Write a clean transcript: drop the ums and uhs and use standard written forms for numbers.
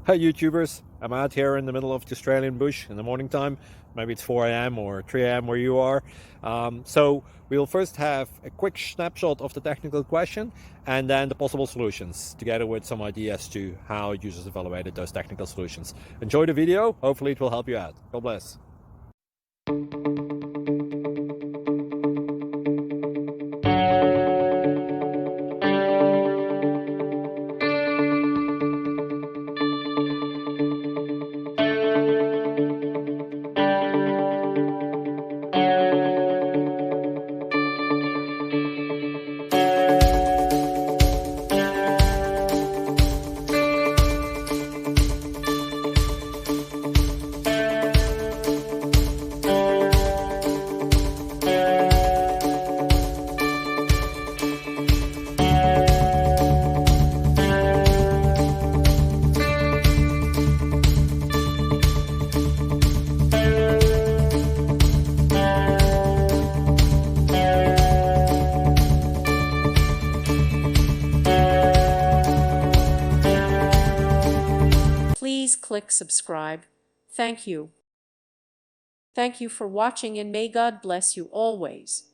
Hi YouTubers, I'm out here in the middle of the Australian bush in the morning time. Maybe it's 4 a.m. or 3 a.m. where you are. So we'll first have a quick snapshot of the technical question and then the possible solutions, together with some ideas to how users evaluated those technical solutions. Enjoy the video, hopefully it will help you out. God bless. Please click subscribe. Thank you. Thank you for watching and may God bless you always.